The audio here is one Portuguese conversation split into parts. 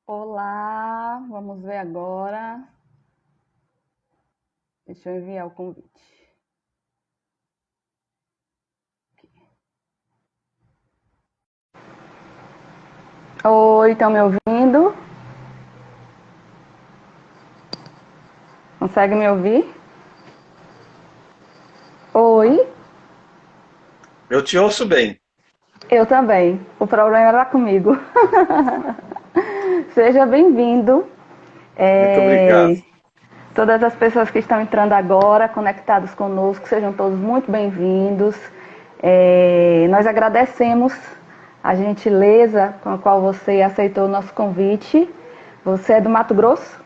Olá, vamos ver agora. Deixa eu enviar o convite. Oi, estão me ouvindo? Consegue me ouvir? Oi? Eu te ouço bem. Eu também. O problema era comigo. Seja bem-vindo. Muito obrigado. Todas as pessoas que estão entrando agora, conectados conosco, sejam todos muito bem-vindos. Nós agradecemos a gentileza com a qual você aceitou o nosso convite. Você é do Mato Grosso?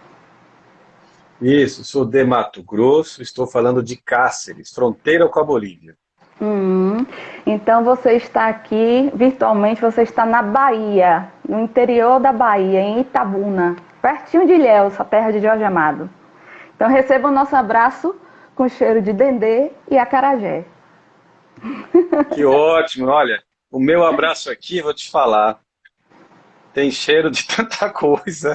Isso, sou de Mato Grosso, estou falando de Cáceres, fronteira com a Bolívia. Hum, então você está aqui, virtualmente você está na Bahia, no interior da Bahia, em Itabuna, pertinho de Ilhéus, a terra de Jorge Amado. Então receba o nosso abraço com cheiro de dendê e acarajé. Que ótimo, olha, o meu abraço aqui, vou te falar, tem cheiro de tanta coisa.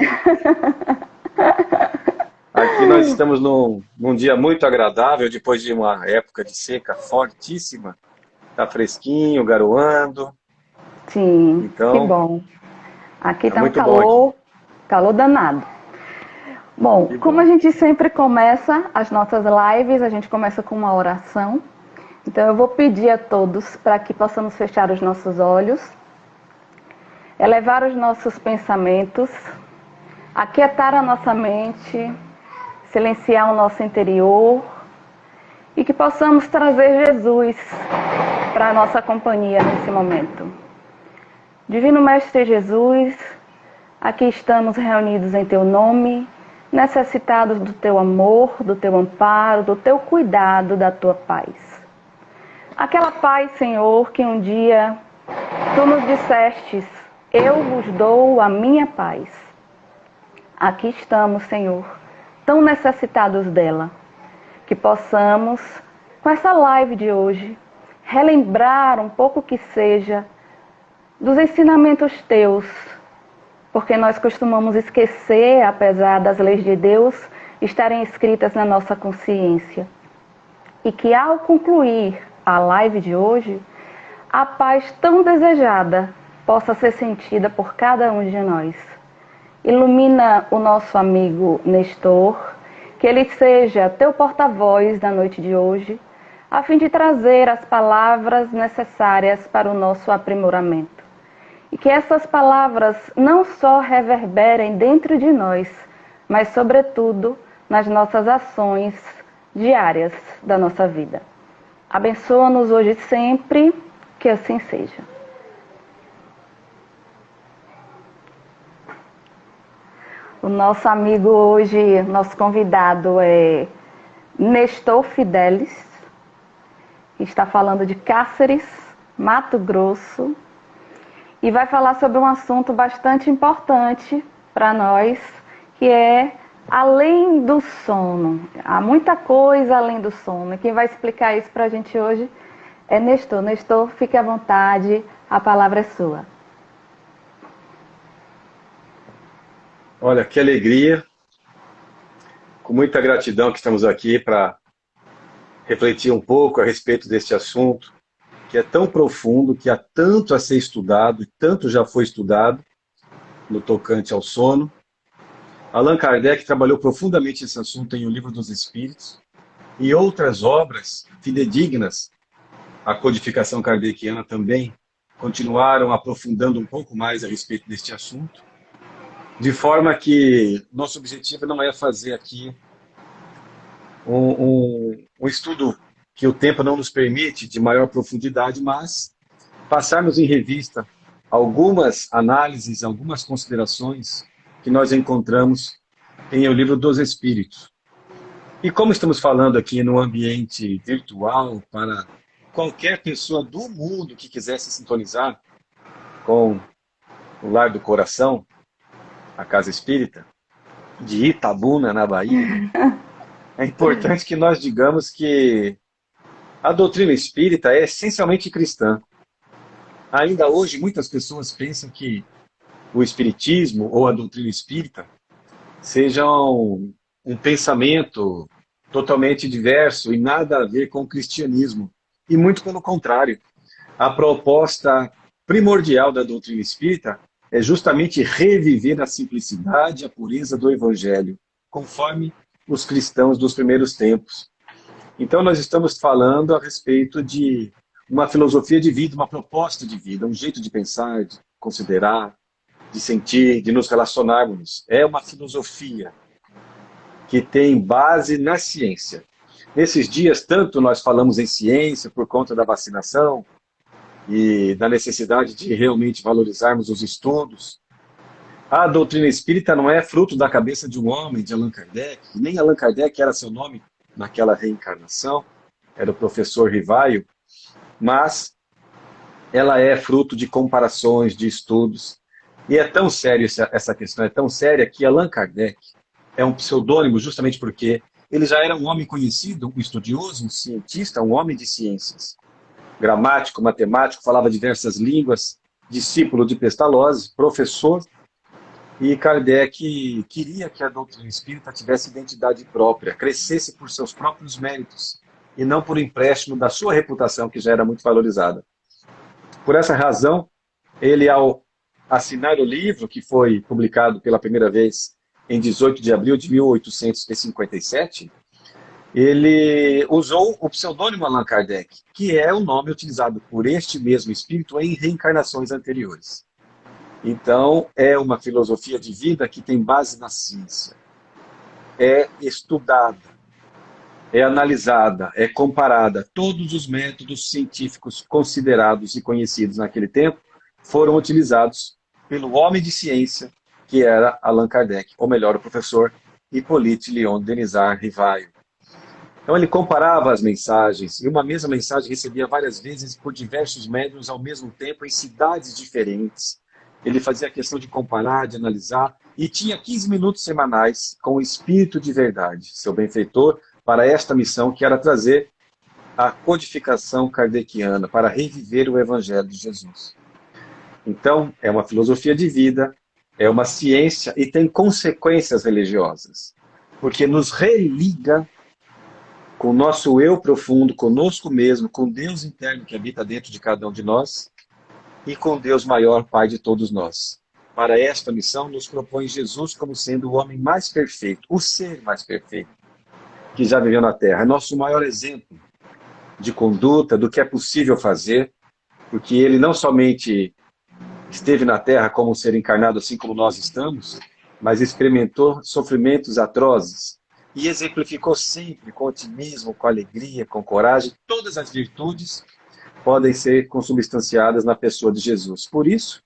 Aqui nós estamos num dia muito agradável, depois de uma época de seca fortíssima. Tá fresquinho, garoando, Sim, que então bom. Aqui é está um muito bom aqui. calor, calor danado. Bom, Que como a bom. gente sempre começa as nossas lives, a gente começa com uma oração. Então eu vou pedir a todos para que possamos fechar os nossos olhos, elevar os nossos pensamentos, aquietar a nossa mente, silenciar o nosso interior e que possamos trazer Jesus para a nossa companhia nesse momento. Divino Mestre Jesus, aqui estamos reunidos em Teu nome, necessitados do Teu amor, do Teu amparo, do Teu cuidado, da Tua paz. Aquela paz, Senhor, que um dia Tu nos dissestes, eu vos dou a minha paz. Aqui estamos, Senhor, tão necessitados dela, que possamos, com essa live de hoje, relembrar um pouco que seja dos ensinamentos teus, porque nós costumamos esquecer, apesar das leis de Deus estarem escritas na nossa consciência. E que ao concluir a live de hoje, a paz tão desejada possa ser sentida por cada um de nós. Ilumina o nosso amigo Nestor, que ele seja teu porta-voz na noite de hoje, a fim de trazer as palavras necessárias para o nosso aprimoramento. E que essas palavras não só reverberem dentro de nós, mas, sobretudo, nas nossas ações diárias da nossa vida. Abençoa-nos hoje e sempre, que assim seja. O nosso amigo hoje, nosso convidado é Nestor Fidelis, que está falando de Cáceres, Mato Grosso, e vai falar sobre um assunto bastante importante para nós, que é além do sono. Há muita coisa além do sono. E quem vai explicar isso para a gente hoje é Nestor. Nestor, fique à vontade, a palavra é sua. Olha, que alegria, com muita gratidão que estamos aqui para refletir um pouco a respeito deste assunto, que é tão profundo, que há tanto a ser estudado, e tanto já foi estudado no tocante ao sono. Allan Kardec trabalhou profundamente esse assunto em O Livro dos Espíritos e outras obras fidedignas à codificação kardeciana também continuaram aprofundando um pouco mais a respeito deste assunto, de forma que nosso objetivo não é fazer aqui um estudo que o tempo não nos permite de maior profundidade, mas passarmos em revista algumas análises, algumas considerações que nós encontramos em O Livro dos Espíritos. E como estamos falando aqui no ambiente virtual, para qualquer pessoa do mundo que quisesse sintonizar com o Lar do Coração, a Casa Espírita, de Itabuna, na Bahia, é importante que nós digamos que a doutrina espírita é essencialmente cristã. Ainda hoje, muitas pessoas pensam que o espiritismo ou a doutrina espírita sejam um pensamento totalmente diverso e nada a ver com o cristianismo. E muito pelo contrário. A proposta primordial da doutrina espírita é justamente reviver a simplicidade e a pureza do evangelho, conforme os cristãos dos primeiros tempos. Então nós estamos falando a respeito de uma filosofia de vida, uma proposta de vida, um jeito de pensar, de considerar, de sentir, de nos relacionarmos. É uma filosofia que tem base na ciência. Nesses dias, tanto nós falamos em ciência por conta da vacinação e da necessidade de realmente valorizarmos os estudos. A doutrina espírita não é fruto da cabeça de um homem, de Allan Kardec, nem Allan Kardec era seu nome naquela reencarnação, era o professor Rivaio, mas ela é fruto de comparações, de estudos. E é tão sério essa questão, é tão séria que Allan Kardec é um pseudônimo justamente porque ele já era um homem conhecido, um estudioso, um cientista, um homem de ciências. Gramático, matemático, falava diversas línguas, discípulo de Pestalozzi, professor. E Kardec queria que a doutrina espírita tivesse identidade própria, crescesse por seus próprios méritos, e não por empréstimo da sua reputação, que já era muito valorizada. Por essa razão, ele, ao assinar o livro, que foi publicado pela primeira vez em 18 de abril de 1857, ele usou o pseudônimo Allan Kardec, que é o nome utilizado por este mesmo espírito em reencarnações anteriores. Então, é uma filosofia de vida que tem base na ciência. É estudada, é analisada, é comparada. Todos os métodos científicos considerados e conhecidos naquele tempo foram utilizados pelo homem de ciência, que era Allan Kardec, ou melhor, o professor Hippolyte Léon Denisard Rivaio. Então ele comparava as mensagens, e uma mesma mensagem recebia várias vezes por diversos médiuns ao mesmo tempo, em cidades diferentes. Ele fazia a questão de comparar, de analisar, e tinha 15 minutos semanais com o Espírito de Verdade, seu benfeitor, para esta missão, que era trazer a codificação kardeciana, para reviver o Evangelho de Jesus. Então, é uma filosofia de vida, é uma ciência e tem consequências religiosas, porque nos religa com o nosso eu profundo, conosco mesmo, com Deus interno que habita dentro de cada um de nós e com Deus maior, Pai de todos nós. Para esta missão, nos propõe Jesus como sendo o homem mais perfeito, o ser mais perfeito que já viveu na Terra. É nosso maior exemplo de conduta, do que é possível fazer, porque ele não somente esteve na Terra como um ser encarnado, assim como nós estamos, mas experimentou sofrimentos atrozes e exemplificou sempre com otimismo, com alegria, com coragem. Todas as virtudes podem ser consubstanciadas na pessoa de Jesus. Por isso,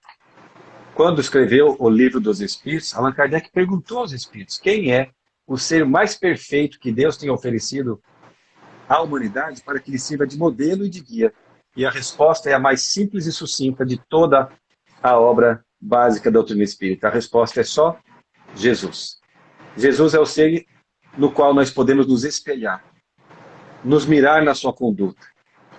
quando escreveu o Livro dos Espíritos, Allan Kardec perguntou aos Espíritos quem é o ser mais perfeito que Deus tem oferecido à humanidade para que lhe sirva de modelo e de guia. E a resposta é a mais simples e sucinta de toda a obra básica da doutrina espírita. A resposta é só Jesus. Jesus é o ser no qual nós podemos nos espelhar, nos mirar na sua conduta.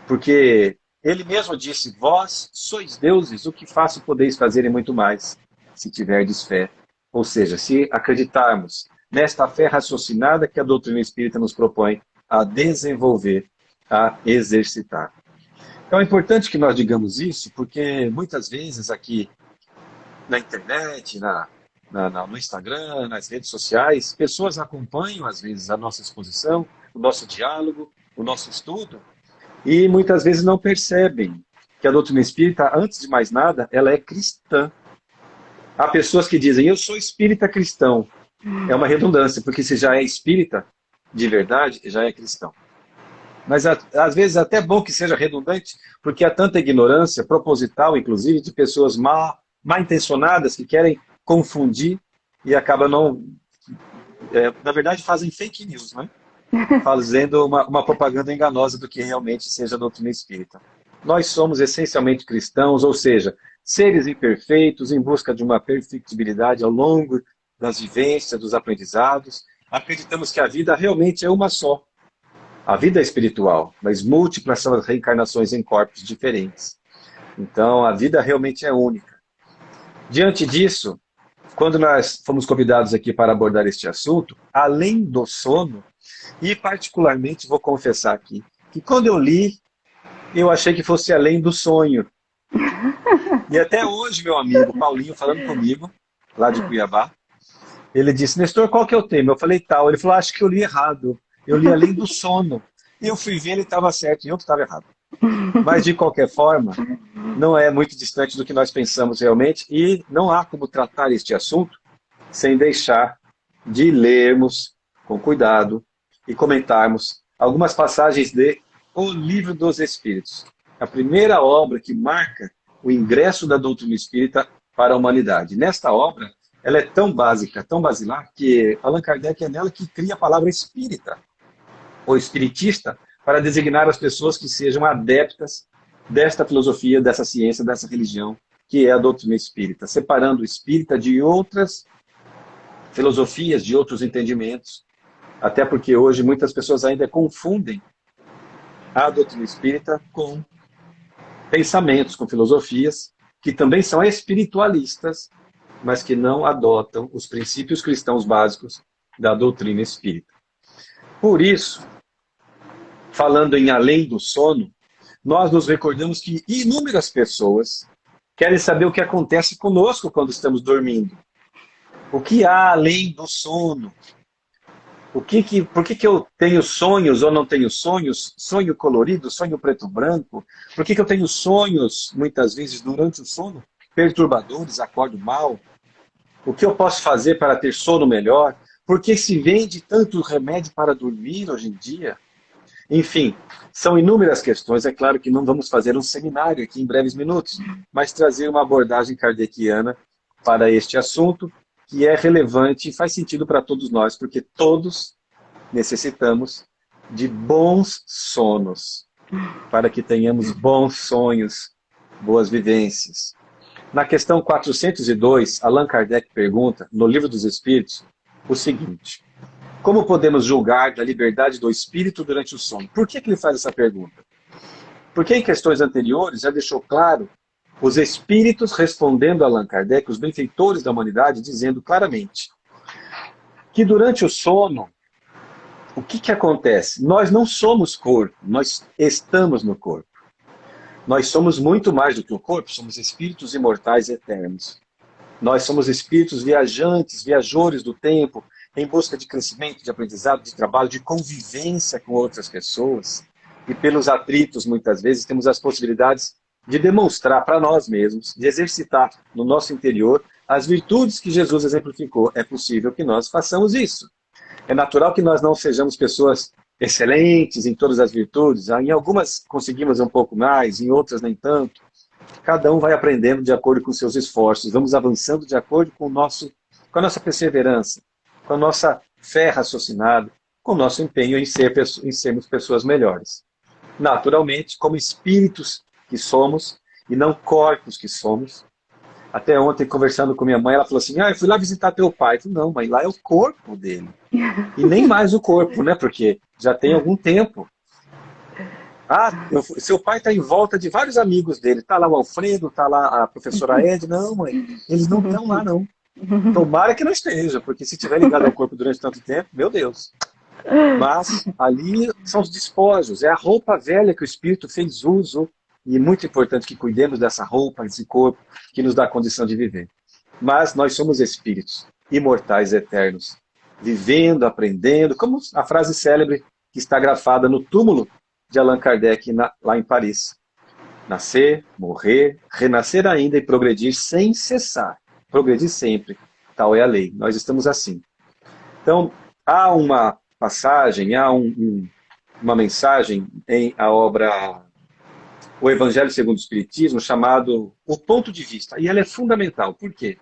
Porque ele mesmo disse, vós sois deuses, o que faço podeis fazer e muito mais, se tiverdes fé. Ou seja, se acreditarmos nesta fé raciocinada que a doutrina espírita nos propõe a desenvolver, a exercitar. Então é importante que nós digamos isso, porque muitas vezes aqui na internet, no Instagram, nas redes sociais, pessoas acompanham às vezes a nossa exposição, o nosso diálogo, o nosso estudo, e muitas vezes não percebem que a doutrina espírita, antes de mais nada, ela é cristã. Há pessoas que dizem, eu sou espírita cristão. É uma redundância, porque se já é espírita, de verdade, já é cristão. Mas às vezes é até bom que seja redundante, porque há tanta ignorância, proposital, inclusive, de pessoas mal intencionadas que querem confundir e acabam não... na verdade, fazem fake news, né? Fazendo uma propaganda enganosa do que realmente seja a doutrina espírita. Nós somos essencialmente cristãos, ou seja, seres imperfeitos em busca de uma perfectibilidade ao longo das vivências, dos aprendizados. Acreditamos que a vida realmente é uma só. A vida é espiritual, mas múltiplas são as reencarnações em corpos diferentes. Então, a vida realmente é única. Diante disso, quando nós fomos convidados aqui para abordar este assunto, além do sono, e particularmente vou confessar aqui, que quando eu li, eu achei que fosse além do sonho. E até hoje, meu amigo Paulinho, falando comigo, lá de Cuiabá, ele disse, Nestor, qual que é o tema? Eu falei, tal. Ele falou, acho que eu li errado. Eu li além do sono. E eu fui ver, ele estava certo e eu que estava errado. Mas, de qualquer forma, não é muito distante do que nós pensamos realmente e não há como tratar este assunto sem deixar de lermos com cuidado e comentarmos algumas passagens de O Livro dos Espíritos, a primeira obra que marca o ingresso da doutrina espírita para a humanidade. Nesta obra, ela é tão básica, tão basilar, que Allan Kardec é nela que cria a palavra espírita, ou espiritista, para designar as pessoas que sejam adeptas desta filosofia, dessa ciência, dessa religião, que é a doutrina espírita, separando o espírita de outras filosofias, de outros entendimentos, até porque hoje muitas pessoas ainda confundem a doutrina espírita com pensamentos, com filosofias, que também são espiritualistas, mas que não adotam os princípios cristãos básicos da doutrina espírita. Por isso, falando em além do sono, nós nos recordamos que inúmeras pessoas querem saber o que acontece conosco quando estamos dormindo. O que há além do sono? Por que eu tenho sonhos ou não tenho sonhos? Sonho colorido, sonho preto e branco? Por que eu tenho sonhos, muitas vezes, durante o sono? Perturbadores, acordo mal? O que eu posso fazer para ter sono melhor? Por que se vende tanto remédio para dormir hoje em dia? Enfim, são inúmeras questões. É claro que não vamos fazer um seminário aqui em breves minutos, mas trazer uma abordagem kardeciana para este assunto, que é relevante e faz sentido para todos nós, porque todos necessitamos de bons sonos, para que tenhamos bons sonhos, boas vivências. Na questão 402, Allan Kardec pergunta, no Livro dos Espíritos, o seguinte: como podemos julgar da liberdade do espírito durante o sono? Por que ele faz essa pergunta? Porque em questões anteriores já deixou claro os espíritos respondendo a Allan Kardec, os benfeitores da humanidade, dizendo claramente que durante o sono, o que acontece? Nós não somos corpo, nós estamos no corpo. Nós somos muito mais do que o corpo, somos espíritos imortais eternos. Nós somos espíritos viajantes, viajores do tempo, em busca de crescimento, de aprendizado, de trabalho, de convivência com outras pessoas. E pelos atritos, muitas vezes, temos as possibilidades de demonstrar para nós mesmos, de exercitar no nosso interior as virtudes que Jesus exemplificou. É possível que nós façamos isso. É natural que nós não sejamos pessoas excelentes em todas as virtudes. Em algumas conseguimos um pouco mais, em outras nem tanto. Cada um vai aprendendo de acordo com seus esforços. Vamos avançando de acordo com a nossa perseverança, com a nossa fé raciocinada, com o nosso empenho em sermos pessoas melhores. Naturalmente, como espíritos que somos, e não corpos que somos. Até ontem, conversando com minha mãe, ela falou assim, eu fui lá visitar teu pai. Eu falei, não, mãe, lá é o corpo dele. E nem mais o corpo, né? Porque já tem algum tempo. Seu pai está em volta de vários amigos dele. Está lá o Alfredo, está lá a professora Ed. Não, mãe, eles não estão lá, não. Tomara que não esteja, porque se estiver ligado ao corpo durante tanto tempo, meu Deus. Mas ali são os despojos, é a roupa velha que o Espírito fez uso, e é muito importante que cuidemos dessa roupa, desse corpo, que nos dá a condição de viver. Mas nós somos espíritos imortais eternos, vivendo, aprendendo, como a frase célebre que está grafada no túmulo de Allan Kardec lá em Paris. Nascer, morrer, renascer ainda e progredir sem cessar. Progredir sempre, tal é a lei. Nós estamos assim. Então, há uma passagem, há uma mensagem em a obra O Evangelho segundo o Espiritismo, chamado O Ponto de Vista. E ela é fundamental. Por quê?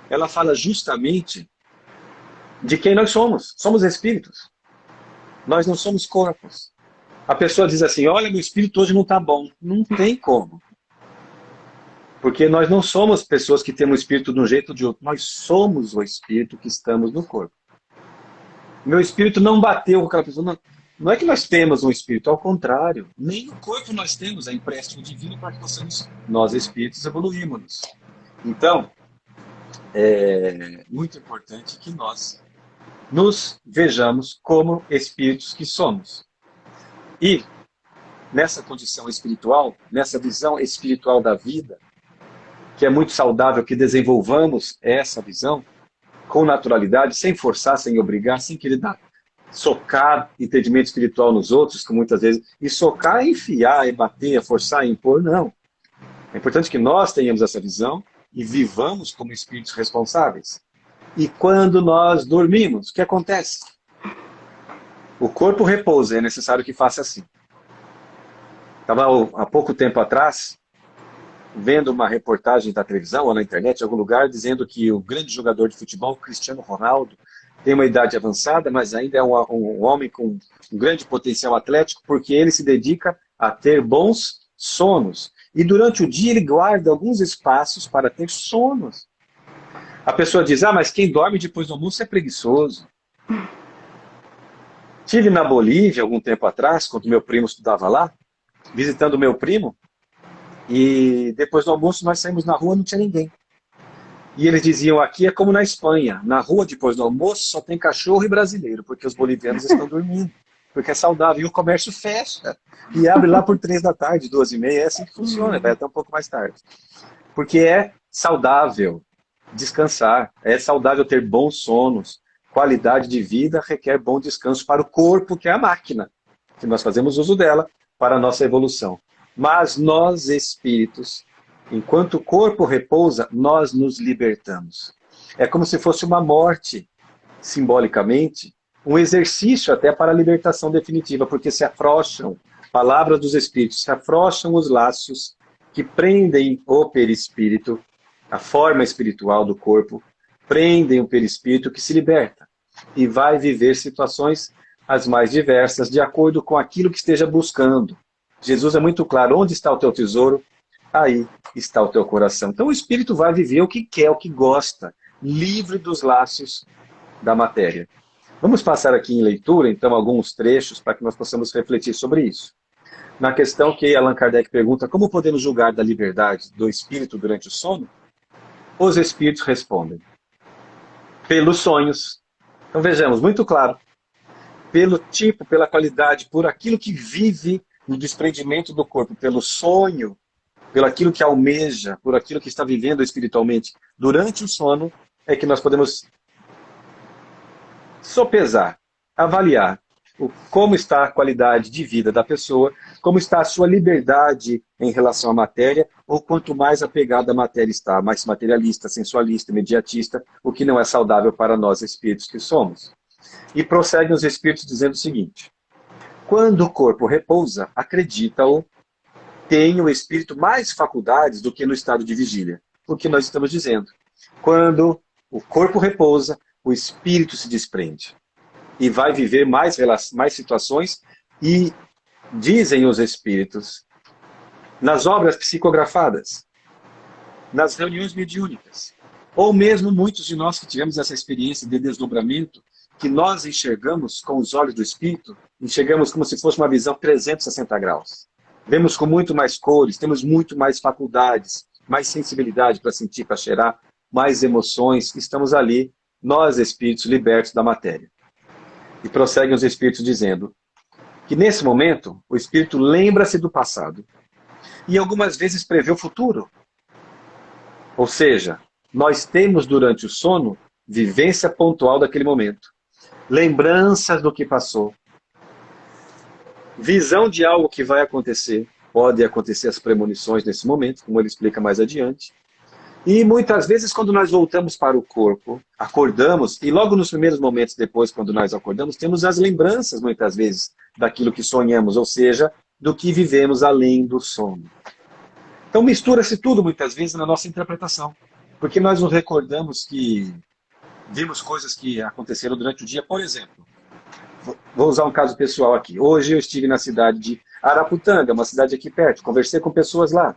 Ela fala justamente de quem nós somos. Somos espíritos. Nós não somos corpos. A pessoa diz assim, olha, meu espírito hoje não está bom. Não tem como. Porque nós não somos pessoas que temos o espírito de um jeito ou de outro. Nós somos o espírito que estamos no corpo. Meu espírito não bateu com aquela pessoa. Não é que nós temos um espírito, ao contrário. Nem o corpo nós temos, é empréstimo divino para que possamos, nós espíritos, evoluirmos. Então, é muito importante que nós nos vejamos como espíritos que somos. E nessa condição espiritual, nessa visão espiritual da vida, que é muito saudável que desenvolvamos essa visão com naturalidade, sem forçar, sem obrigar, sem querer socar entendimento espiritual nos outros, que muitas vezes... E socar é enfiar, é bater, é forçar, é impor, não. É importante que nós tenhamos essa visão e vivamos como espíritos responsáveis. E quando nós dormimos, o que acontece? O corpo repousa, é necessário que faça assim. Estava há pouco tempo atrás vendo uma reportagem da televisão ou na internet, em algum lugar, dizendo que o grande jogador de futebol, Cristiano Ronaldo, tem uma idade avançada, mas ainda é um homem com um grande potencial atlético, porque ele se dedica a ter bons sonos. E durante o dia ele guarda alguns espaços para ter sonos. A pessoa diz, mas quem dorme depois do almoço é preguiçoso. Tive na Bolívia, algum tempo atrás, quando meu primo estudava lá, visitando meu primo, e depois do almoço nós saímos na rua, não tinha ninguém. E eles diziam, aqui é como na Espanha, na rua depois do almoço só tem cachorro e brasileiro, porque os bolivianos estão dormindo, porque é saudável. E o comércio fecha, e abre lá por 3 da tarde, 2h30, é assim que funciona, vai até um pouco mais tarde. Porque é saudável descansar, é saudável ter bons sonos. Qualidade de vida requer bom descanso para o corpo, que é a máquina, que nós fazemos uso dela para a nossa evolução. Mas nós, espíritos, enquanto o corpo repousa, nós nos libertamos. É como se fosse uma morte, simbolicamente, um exercício até para a libertação definitiva, porque se afrouxam, palavras dos espíritos, se afrouxam os laços que prendem o perispírito, a forma espiritual do corpo, prendem o perispírito que se liberta e vai viver situações as mais diversas, de acordo com aquilo que esteja buscando. Jesus é muito claro, onde está o teu tesouro? Aí está o teu coração. Então o espírito vai viver o que quer, o que gosta, livre dos laços da matéria. Vamos passar aqui em leitura, então, alguns trechos para que nós possamos refletir sobre isso. Na questão que Allan Kardec pergunta, como podemos julgar da liberdade do espírito durante o sono? Os espíritos respondem, pelos sonhos. Então vejamos, muito claro, pelo tipo, pela qualidade, por aquilo que vive no desprendimento do corpo, pelo sonho, pelo aquilo que almeja, por aquilo que está vivendo espiritualmente durante o sono, é que nós podemos sopesar, avaliar como está a qualidade de vida da pessoa, como está a sua liberdade em relação à matéria, ou quanto mais apegada à matéria está, mais materialista, sensualista, imediatista, o que não é saudável para nós espíritos que somos. E prosseguem os espíritos dizendo o seguinte, quando o corpo repousa, acredita-o, tem o espírito mais faculdades do que no estado de vigília. O que nós estamos dizendo? Quando o corpo repousa, o espírito se desprende. E vai viver mais situações. E dizem os espíritos, nas obras psicografadas, nas reuniões mediúnicas, ou mesmo muitos de nós que tivemos essa experiência de desdobramento, que nós enxergamos com os olhos do espírito, enxergamos como se fosse uma visão 360 graus. Vemos com muito mais cores, temos muito mais faculdades, mais sensibilidade para sentir, para cheirar, mais emoções. Estamos ali, nós espíritos libertos da matéria. E prosseguem os espíritos dizendo que nesse momento o espírito lembra-se do passado e algumas vezes prevê o futuro. Ou seja, nós temos durante o sono vivência pontual daquele momento. Lembranças do que passou. Visão de algo que vai acontecer. Pode acontecer as premonições nesse momento, como ele explica mais adiante. E muitas vezes quando nós voltamos para o corpo, acordamos, e logo nos primeiros momentos depois, quando nós acordamos, temos as lembranças muitas vezes daquilo que sonhamos, ou seja, do que vivemos além do sono. Então mistura-se tudo muitas vezes na nossa interpretação. Porque nós nos recordamos que vimos coisas que aconteceram durante o dia. Por exemplo, vou usar um caso pessoal aqui. Hoje eu estive na cidade de Araputanga, uma cidade aqui perto, conversei com pessoas lá.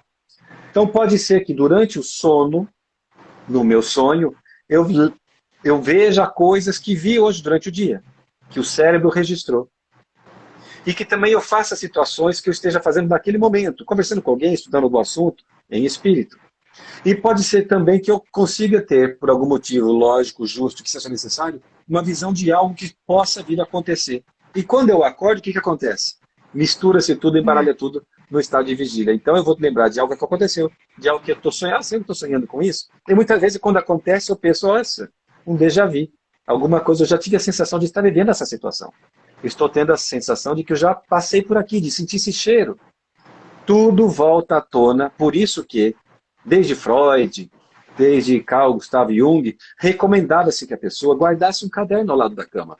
Então pode ser que durante o sono, no meu sonho, eu veja coisas que vi hoje durante o dia, que o cérebro registrou. E que também eu faça situações que eu esteja fazendo naquele momento, conversando com alguém, estudando algum assunto, em espírito. E pode ser também que eu consiga ter, por algum motivo lógico, justo, que seja necessário, uma visão de algo que possa vir a acontecer. E quando eu acordo, o que acontece? Mistura-se tudo, embaralha tudo no estado de vigília. Então eu vou lembrar de algo que aconteceu, de algo que eu estou sonhando, sempre estou sonhando com isso. E muitas vezes, quando acontece, eu penso, nossa, um déjà vu. Alguma coisa, eu já tive a sensação de estar vivendo essa situação. Estou tendo a sensação de que eu já passei por aqui, de sentir esse cheiro. Tudo volta à tona, por isso que, desde Freud, desde Carl Gustav Jung, recomendava-se que a pessoa guardasse um caderno ao lado da cama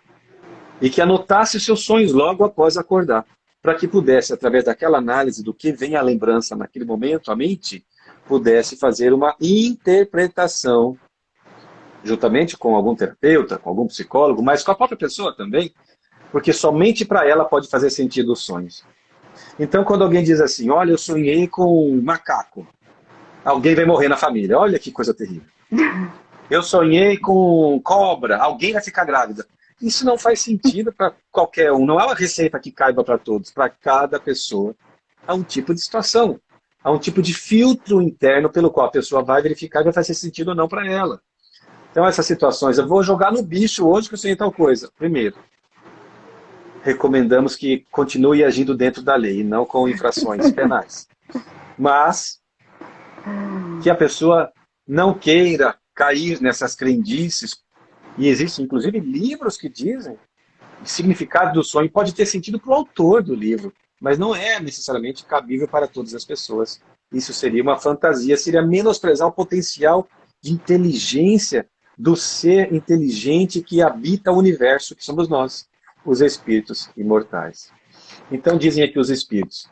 e que anotasse os seus sonhos logo após acordar, para que pudesse, através daquela análise do que vem à lembrança naquele momento, a mente pudesse fazer uma interpretação, juntamente com algum terapeuta, com algum psicólogo, mas com a própria pessoa também, porque somente para ela pode fazer sentido os sonhos. Então, quando alguém diz assim, olha, eu sonhei com um macaco, alguém vai morrer na família, olha que coisa terrível. Eu sonhei com cobra, alguém vai ficar grávida. Isso não faz sentido para qualquer um, não é uma receita que caiba para todos, para cada pessoa. Há um tipo de situação, há um tipo de filtro interno pelo qual a pessoa vai verificar se vai fazer sentido ou não para ela. Então, essas situações, eu vou jogar no bicho hoje que eu sonhei tal coisa. Primeiro, recomendamos que continue agindo dentro da lei, não com infrações penais. Mas que a pessoa não queira cair nessas crendices, e existem inclusive livros que dizem o significado do sonho pode ter sentido para o autor do livro, mas não é necessariamente cabível para todas as pessoas. Isso seria uma fantasia, seria menosprezar o potencial de inteligência do ser inteligente que habita o universo, que somos nós, os espíritos imortais. Então dizem aqui os espíritos,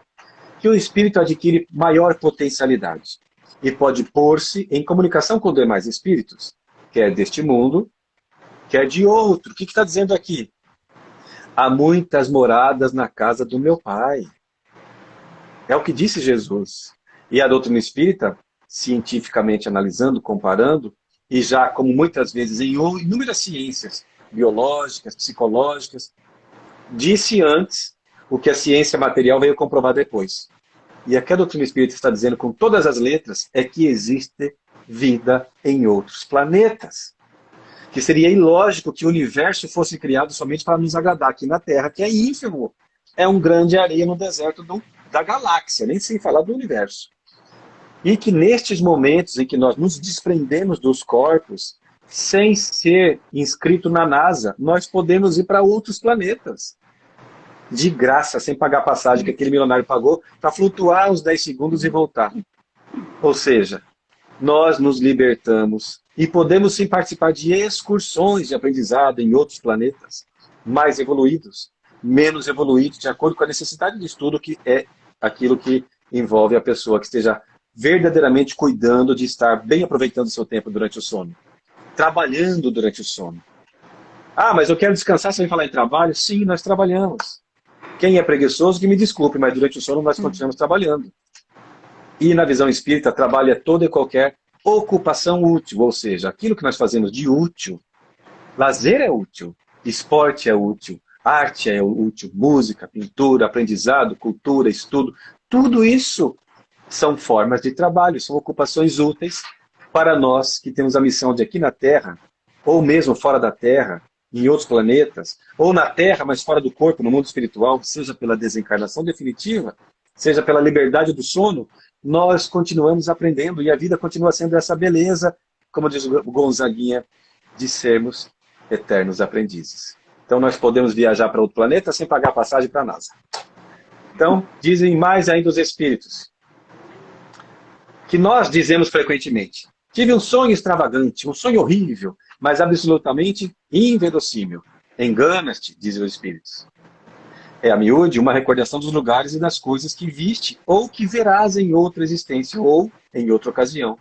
que o espírito adquire maior potencialidade e pode pôr-se em comunicação com demais espíritos, quer deste mundo, quer de outro. O que está dizendo aqui? Há muitas moradas na casa do meu Pai. É o que disse Jesus. E a doutrina espírita, cientificamente analisando, comparando, e já como muitas vezes em inúmeras ciências biológicas, psicológicas, disse antes o que a ciência material veio comprovar depois. E aqui a doutrina espírita está dizendo com todas as letras é que existe vida em outros planetas. Que seria ilógico que o universo fosse criado somente para nos agradar aqui na Terra, que é ínfimo. É um grão de areia no deserto da galáxia, nem sem falar do universo. E que nestes momentos em que nós nos desprendemos dos corpos, sem ser inscrito na NASA, nós podemos ir para outros planetas. De graça, sem pagar passagem que aquele milionário pagou, para flutuar uns 10 segundos e voltar. Ou seja, nós nos libertamos e podemos sim participar de excursões de aprendizado em outros planetas, mais evoluídos, menos evoluídos, de acordo com a necessidade de estudo, que é aquilo que envolve a pessoa que esteja verdadeiramente cuidando de estar bem aproveitando o seu tempo durante o sono, trabalhando durante o sono. Ah, mas eu quero descansar sem falar em trabalho? Sim, nós trabalhamos. Quem é preguiçoso, que me desculpe, mas durante o sono nós continuamos trabalhando. E na visão espírita, trabalho é toda e qualquer ocupação útil, ou seja, aquilo que nós fazemos de útil. Lazer é útil, esporte é útil, arte é útil, música, pintura, aprendizado, cultura, estudo. Tudo isso são formas de trabalho, são ocupações úteis para nós que temos a missão de aqui na Terra, ou mesmo fora da Terra, em outros planetas, ou na Terra, mas fora do corpo, no mundo espiritual, seja pela desencarnação definitiva, seja pela liberdade do sono, nós continuamos aprendendo e a vida continua sendo essa beleza, como diz o Gonzaguinha, de sermos eternos aprendizes. Então nós podemos viajar para outro planeta sem pagar passagem para a NASA. Então, dizem mais ainda os espíritos, que nós dizemos frequentemente, tive um sonho extravagante, um sonho horrível, mas absolutamente inverossímil. Engana-te, dizem os espíritos. É a miúde uma recordação dos lugares e das coisas que viste ou que verás em outra existência ou em outra ocasião.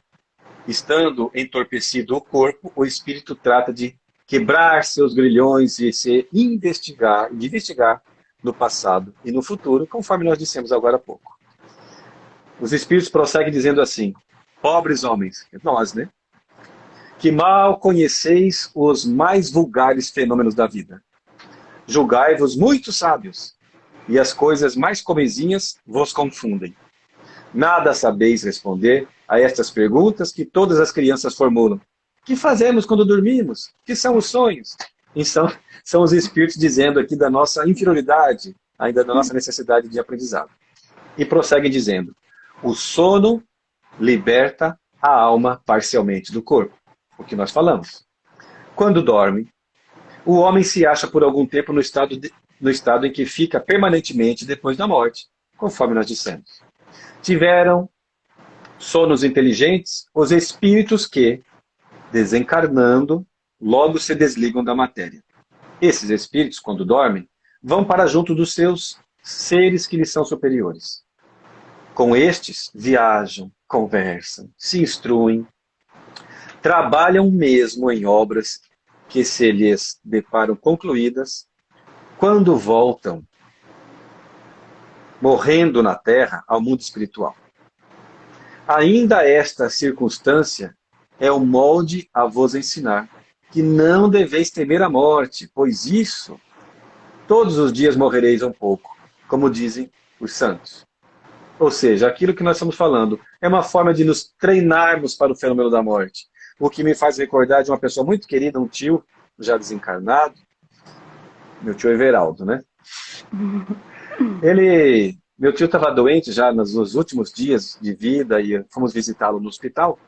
Estando entorpecido o corpo, o espírito trata de quebrar seus grilhões e se investigar no passado e no futuro, conforme nós dissemos agora há pouco. Os espíritos prosseguem dizendo assim, pobres homens, nós, né? Que mal conheceis os mais vulgares fenômenos da vida. Julgai-vos muito sábios, e as coisas mais comezinhas vos confundem. Nada sabeis responder a estas perguntas que todas as crianças formulam. Que fazemos quando dormimos? Que são os sonhos? E são os espíritos dizendo aqui da nossa inferioridade, ainda da nossa necessidade de aprendizado. E prosseguem dizendo, o sono liberta a alma parcialmente do corpo. O que nós falamos. Quando dorme, o homem se acha por algum tempo no estado em que fica permanentemente depois da morte, conforme nós dissemos. Tiveram sonos inteligentes os espíritos que, desencarnando, logo se desligam da matéria. Esses espíritos, quando dormem, vão para junto dos seus seres que lhes são superiores. Com estes, viajam, conversam, se instruem, trabalham mesmo em obras que se lhes deparam concluídas, quando voltam, morrendo na terra, ao mundo espiritual. Ainda esta circunstância é o molde a vos ensinar, que não deveis temer a morte, pois isso, todos os dias morrereis um pouco, como dizem os santos. Ou seja, aquilo que nós estamos falando é uma forma de nos treinarmos para o fenômeno da morte. O que me faz recordar de uma pessoa muito querida, um tio já desencarnado, meu tio Everaldo, né? Meu tio estava doente já nos últimos dias de vida e fomos visitá-lo no hospital.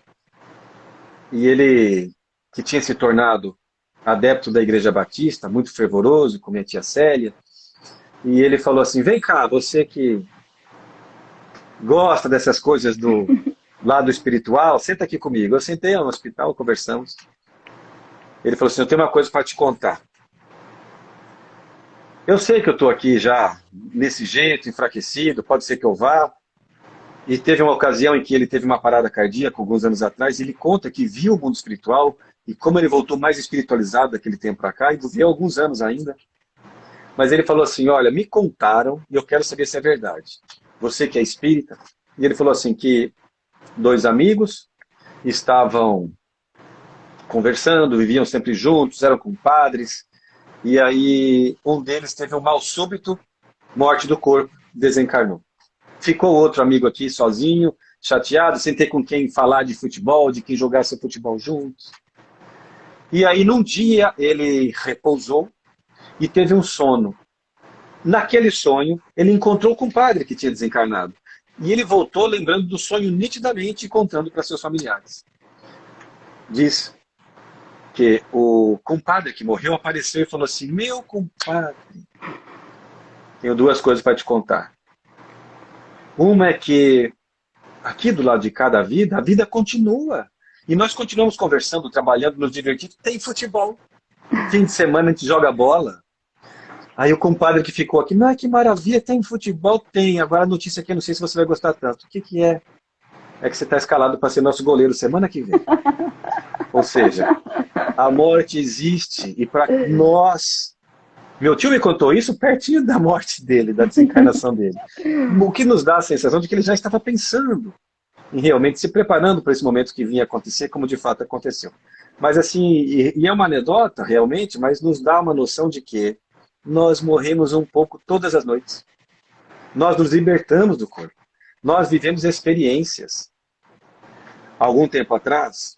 E ele, que tinha se tornado adepto da Igreja Batista, muito fervoroso, com minha tia Célia, e ele falou assim, vem cá, você que gosta dessas coisas do lado espiritual, senta aqui comigo. Eu sentei no hospital, conversamos. Ele falou assim, eu tenho uma coisa para te contar. Eu sei que eu estou aqui já nesse jeito, enfraquecido, pode ser que eu vá. E teve uma ocasião em que ele teve uma parada cardíaca, alguns anos atrás, e ele conta que viu o mundo espiritual, e como ele voltou mais espiritualizado daquele tempo para cá, e viveu alguns anos ainda. Mas ele falou assim, olha, me contaram, e eu quero saber se é verdade. Você que é espírita? E ele falou assim, que 2 amigos estavam conversando, viviam sempre juntos, eram compadres, e aí um deles teve um mal súbito, morte do corpo, desencarnou. Ficou outro amigo aqui sozinho, chateado, sem ter com quem falar de futebol, de quem jogasse futebol juntos. E aí num dia ele repousou e teve um sono. Naquele sonho, ele encontrou o compadre que tinha desencarnado. E ele voltou lembrando do sonho nitidamente e contando para seus familiares. Diz que o compadre que morreu apareceu e falou assim, meu compadre, tenho 2 coisas para te contar. Uma é que aqui do lado de cada vida, a vida continua. E nós continuamos conversando, trabalhando, nos divertindo. Tem futebol. Fim de semana a gente joga bola. Aí o compadre que ficou aqui, não, que maravilha, tem futebol? Tem. Agora a notícia aqui, eu não sei se você vai gostar tanto. O que é? É que você está escalado para ser nosso goleiro semana que vem. Ou seja, a morte existe e para nós... Meu tio me contou isso pertinho da morte dele, da desencarnação dele. O que nos dá a sensação de que ele já estava pensando em realmente se preparando para esse momento que vinha acontecer, como de fato aconteceu. Mas assim, e é uma anedota realmente, mas nos dá uma noção de que nós morremos um pouco todas as noites. Nós nos libertamos do corpo. Nós vivemos experiências. Algum tempo atrás,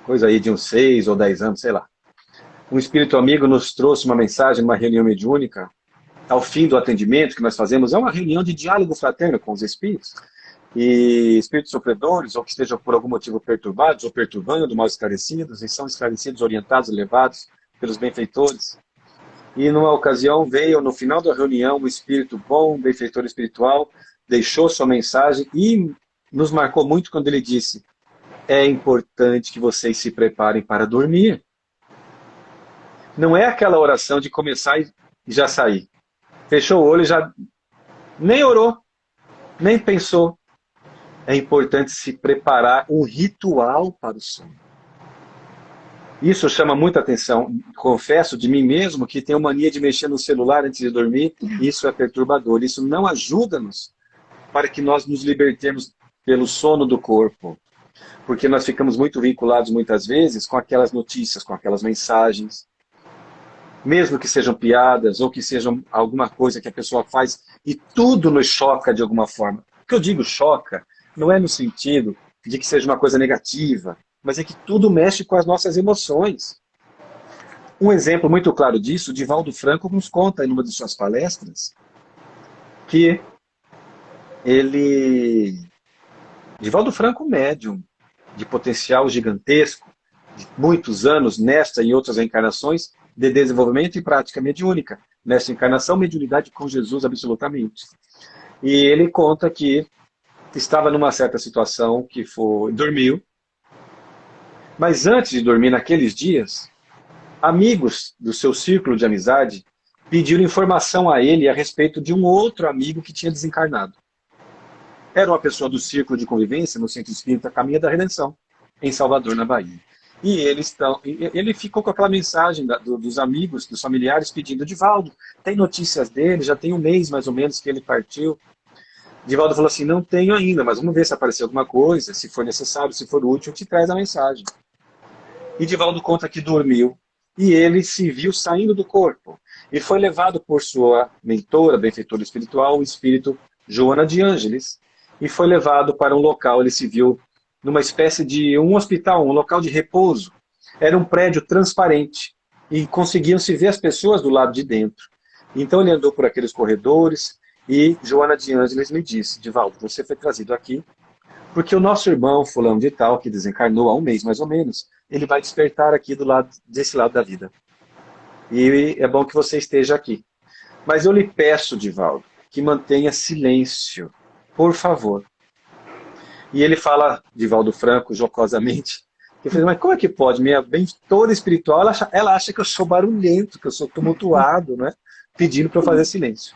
coisa aí de uns 6 ou 10 anos, sei lá, um espírito amigo nos trouxe uma mensagem numa reunião mediúnica. Ao fim do atendimento que nós fazemos, é uma reunião de diálogo fraterno com os espíritos. E espíritos sofredores, ou que estejam por algum motivo perturbados, ou perturbando, mal esclarecidos, e são esclarecidos, orientados, levados pelos benfeitores. E numa ocasião veio, no final da reunião, um espírito bom, um benfeitor espiritual, deixou sua mensagem e nos marcou muito quando ele disse, é importante que vocês se preparem para dormir. Não é aquela oração de começar e já sair. Fechou o olho e já nem orou, nem pensou. É importante se preparar um ritual para o sono. Isso chama muita atenção. Confesso de mim mesmo que tenho mania de mexer no celular antes de dormir. Isso é perturbador. Isso não ajuda-nos para que nós nos libertemos pelo sono do corpo. Porque nós ficamos muito vinculados muitas vezes com aquelas notícias, com aquelas mensagens. Mesmo que sejam piadas ou que sejam alguma coisa que a pessoa faz e tudo nos choca de alguma forma. O que eu digo choca não é no sentido de que seja uma coisa negativa, mas é que tudo mexe com as nossas emoções. Um exemplo muito claro disso, Divaldo Franco nos conta em uma de suas palestras, que ele... Divaldo Franco, médium, de potencial gigantesco, de muitos anos nesta e outras reencarnações, de desenvolvimento e prática mediúnica. Nesta encarnação, mediunidade com Jesus absolutamente. E ele conta que estava numa certa situação que dormiu, mas antes de dormir naqueles dias, amigos do seu círculo de amizade pediram informação a ele a respeito de um outro amigo que tinha desencarnado. Era uma pessoa do círculo de convivência no Centro Espírita Caminho da Redenção, em Salvador, na Bahia. E ele ficou com aquela mensagem dos amigos, dos familiares, pedindo: Divaldo, tem notícias dele? Já tem um mês mais ou menos que ele partiu. Divaldo falou assim: não tenho ainda, mas vamos ver se aparecer alguma coisa, se for necessário, se for útil, te traz a mensagem. E Divaldo conta que dormiu e ele se viu saindo do corpo. E foi levado por sua mentora, benfeitora espiritual, o espírito Joana de Ângeles, e foi levado para um local. Ele se viu numa espécie de um hospital, um local de repouso. Era um prédio transparente e conseguiam se ver as pessoas do lado de dentro. Então ele andou por aqueles corredores e Joana de Ângeles me disse: Divaldo, você foi trazido aqui porque o nosso irmão fulano de tal, que desencarnou há um mês mais ou menos, ele vai despertar aqui desse lado da vida. E é bom que você esteja aqui. Mas eu lhe peço, Divaldo, que mantenha silêncio, por favor. E ele fala, Divaldo Franco, jocosamente, que fala: mas como é que pode? Minha benfeitora espiritual, ela acha que eu sou barulhento, que eu sou tumultuado, né? Pedindo para eu fazer silêncio.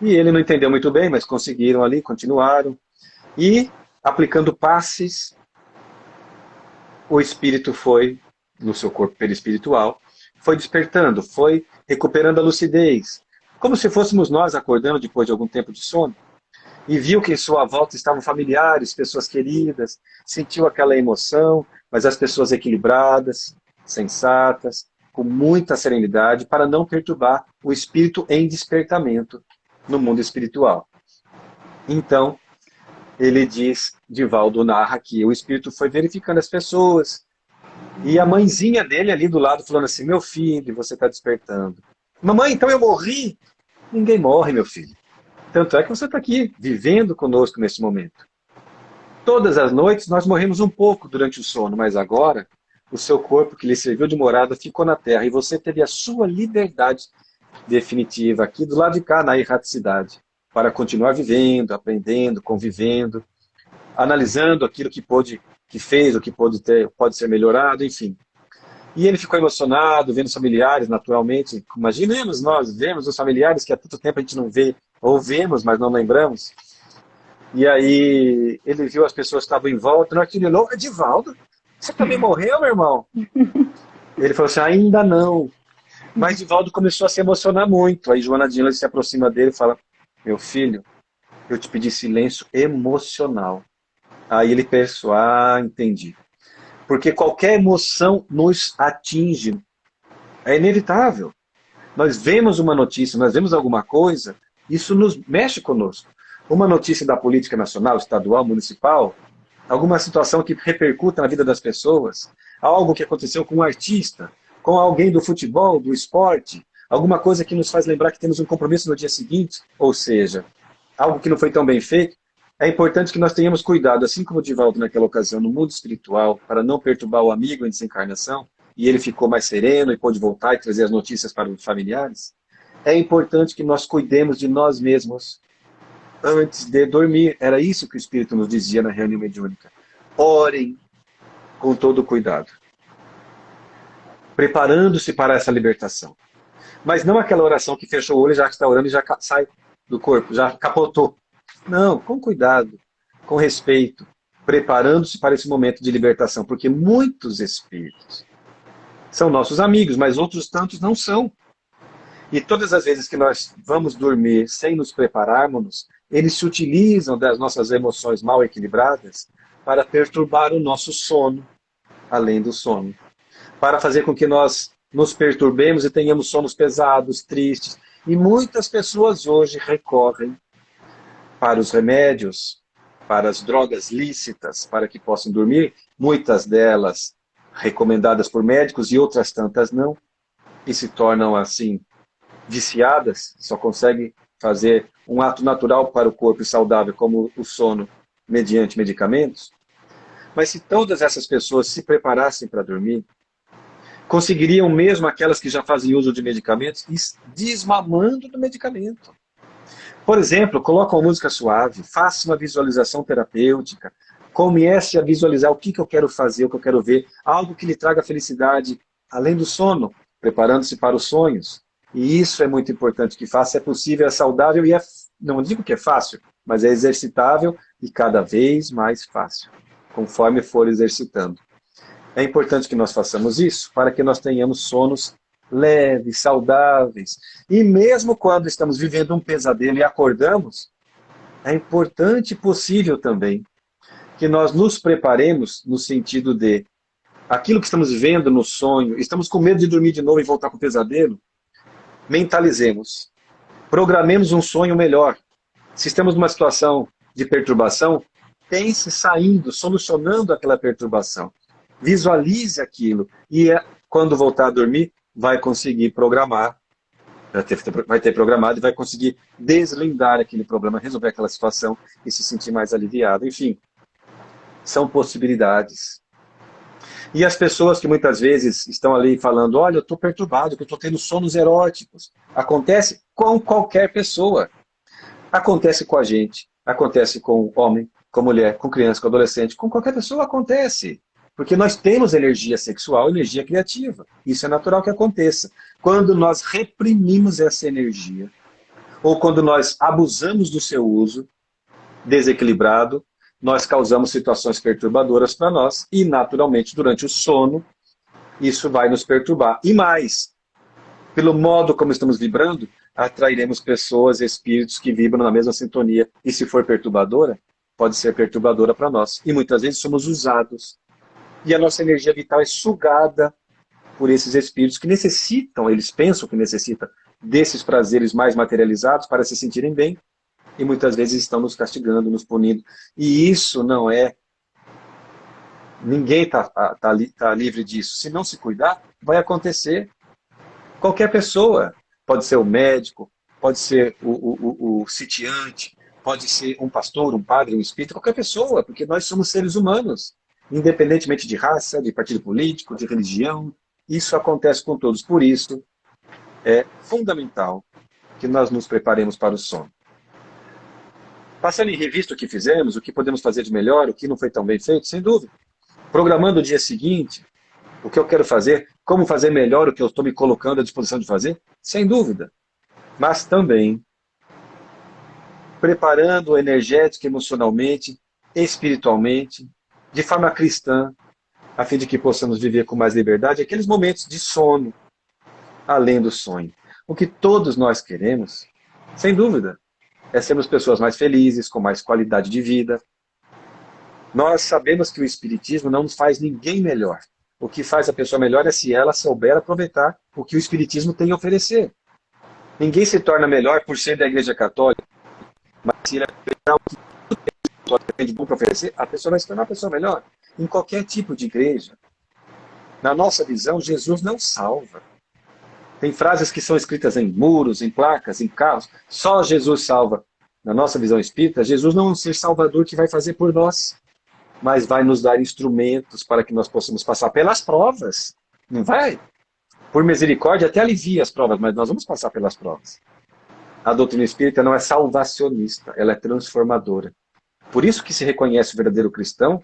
E ele não entendeu muito bem, mas conseguiram ali, continuaram. E, aplicando passes, o espírito foi, no seu corpo perispiritual, foi despertando, foi recuperando a lucidez, como se fôssemos nós acordando depois de algum tempo de sono. E viu que em sua volta estavam familiares, pessoas queridas, sentiu aquela emoção, mas as pessoas equilibradas, sensatas, com muita serenidade, para não perturbar o espírito em despertamento no mundo espiritual. Então, ele diz, Divaldo narra que o espírito foi verificando as pessoas, e a mãezinha dele ali do lado falando assim: meu filho, você está despertando. Mamãe, então eu morri? Ninguém morre, meu filho. Tanto é que você está aqui, vivendo conosco nesse momento. Todas as noites nós morremos um pouco durante o sono, mas agora o seu corpo que lhe serviu de morada ficou na terra e você teve a sua liberdade definitiva aqui do lado de cá, na erraticidade, para continuar vivendo, aprendendo, convivendo, analisando aquilo que fez, o que pode ser melhorado, enfim. E ele ficou emocionado, vendo os familiares, naturalmente. Imaginemos nós, vemos os familiares que há tanto tempo a gente não vê, ou vemos, mas não lembramos. E aí ele viu as pessoas que estavam em volta, na hora que ele olhou: Divaldo, você também morreu, meu irmão? Ele falou assim: ainda não. Mas Divaldo começou a se emocionar muito. Aí Joana de Ângeles se aproxima dele e fala: meu filho, eu te pedi silêncio emocional. Aí ele pensou: entendi. Porque qualquer emoção nos atinge. É inevitável. Nós vemos uma notícia, nós vemos alguma coisa, isso nos mexe conosco. Uma notícia da política nacional, estadual, municipal, alguma situação que repercuta na vida das pessoas, algo que aconteceu com um artista, com alguém do futebol, do esporte, alguma coisa que nos faz lembrar que temos um compromisso no dia seguinte, ou seja, algo que não foi tão bem feito. É importante que nós tenhamos cuidado, assim como o Divaldo naquela ocasião, no mundo espiritual, para não perturbar o amigo em desencarnação, e ele ficou mais sereno e pôde voltar e trazer as notícias para os familiares. É importante que nós cuidemos de nós mesmos antes de dormir. Era isso que o Espírito nos dizia na reunião mediúnica. Orem com todo cuidado, preparando-se para essa libertação. Mas não aquela oração que fechou o olho e já está orando e já sai do corpo, já capotou. Não, com cuidado, com respeito, preparando-se para esse momento de libertação, porque muitos espíritos são nossos amigos, mas outros tantos não são. E todas as vezes que nós vamos dormir sem nos prepararmos, eles se utilizam das nossas emoções mal equilibradas para perturbar o nosso sono, além do sono. Para fazer com que nós nos perturbemos e tenhamos sonos pesados, tristes. E muitas pessoas hoje recorrem para os remédios, para as drogas lícitas, para que possam dormir, muitas delas recomendadas por médicos e outras tantas não, e se tornam assim viciadas, só conseguem fazer um ato natural para o corpo saudável, como o sono, mediante medicamentos. Mas se todas essas pessoas se preparassem para dormir, conseguiriam mesmo aquelas que já fazem uso de medicamentos, desmamando do medicamento. Por exemplo, coloque uma música suave, faça uma visualização terapêutica, comece a visualizar o que eu quero fazer, o que eu quero ver, algo que lhe traga felicidade, além do sono, preparando-se para os sonhos. E isso é muito importante que faça, é possível, é saudável e não digo que é fácil, mas é exercitável e cada vez mais fácil, conforme for exercitando. É importante que nós façamos isso para que nós tenhamos sonos leves, saudáveis. E mesmo quando estamos vivendo um pesadelo e acordamos, é importante e possível também que nós nos preparemos no sentido de aquilo que estamos vendo no sonho, estamos com medo de dormir de novo e voltar com o pesadelo, mentalizemos, programemos um sonho melhor. Se estamos numa situação de perturbação, pense saindo, solucionando aquela perturbação. Visualize aquilo e quando voltar a dormir, vai conseguir programar, vai ter programado e vai conseguir deslindar aquele problema, resolver aquela situação e se sentir mais aliviado. Enfim, são possibilidades. E as pessoas que muitas vezes estão ali falando, olha, eu estou perturbado, que eu estou tendo sonos eróticos. Acontece com qualquer pessoa. Acontece com a gente, acontece com homem, com mulher, com criança, com adolescente, com qualquer pessoa acontece. Porque nós temos energia sexual, energia criativa. Isso é natural que aconteça. Quando nós reprimimos essa energia, ou quando nós abusamos do seu uso desequilibrado, nós causamos situações perturbadoras para nós e, naturalmente, durante o sono, isso vai nos perturbar. E mais, pelo modo como estamos vibrando, atrairemos pessoas, espíritos que vibram na mesma sintonia. E se for perturbadora, pode ser perturbadora para nós. E muitas vezes somos usados. E a nossa energia vital é sugada por esses espíritos que necessitam, eles pensam que necessitam desses prazeres mais materializados para se sentirem bem. E muitas vezes estão nos castigando, nos punindo. E isso não é... Ninguém tá livre disso. Se não se cuidar, vai acontecer. Qualquer pessoa. Pode ser o médico, pode ser o sitiante, pode ser um pastor, um padre, um espírito, qualquer pessoa, porque nós somos seres humanos. Independentemente de raça, de partido político, de religião, isso acontece com todos. Por isso, é fundamental que nós nos preparemos para o sono. Passando em revista o que fizemos, o que podemos fazer de melhor, o que não foi tão bem feito, sem dúvida. Programando o dia seguinte, o que eu quero fazer, como fazer melhor o que eu estou me colocando à disposição de fazer, sem dúvida. Mas também preparando energética, emocionalmente, espiritualmente, de forma cristã, a fim de que possamos viver com mais liberdade aqueles momentos de sono, além do sonho. O que todos nós queremos, sem dúvida, é sermos pessoas mais felizes, com mais qualidade de vida. Nós sabemos que o Espiritismo não nos faz ninguém melhor. O que faz a pessoa melhor é se ela souber aproveitar o que o Espiritismo tem a oferecer. Ninguém se torna melhor por ser da Igreja Católica, mas se ele aproveitar o que tem de bom para oferecer, a pessoa vai se tornar uma pessoa melhor. Em qualquer tipo de igreja. Na nossa visão, Jesus não salva. Tem frases que são escritas em muros, em placas, em carros. Só Jesus salva. Na nossa visão espírita, Jesus não é um ser salvador que vai fazer por nós, mas vai nos dar instrumentos para que nós possamos passar pelas provas. Não vai? Por misericórdia, até alivia as provas, mas nós vamos passar pelas provas. A doutrina espírita não é salvacionista, ela é transformadora. Por isso que se reconhece o verdadeiro cristão,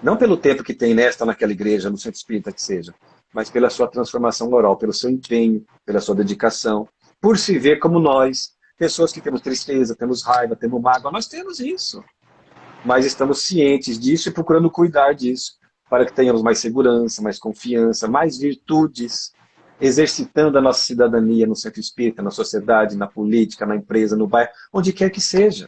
não pelo tempo que tem nesta ou naquela igreja, no centro espírita que seja, mas pela sua transformação moral, pelo seu empenho, pela sua dedicação, por se ver como nós, pessoas que temos tristeza, temos raiva, temos mágoa, nós temos isso. Mas estamos cientes disso e procurando cuidar disso, para que tenhamos mais segurança, mais confiança, mais virtudes, exercitando a nossa cidadania no centro espírita, na sociedade, na política, na empresa, no bairro, onde quer que seja.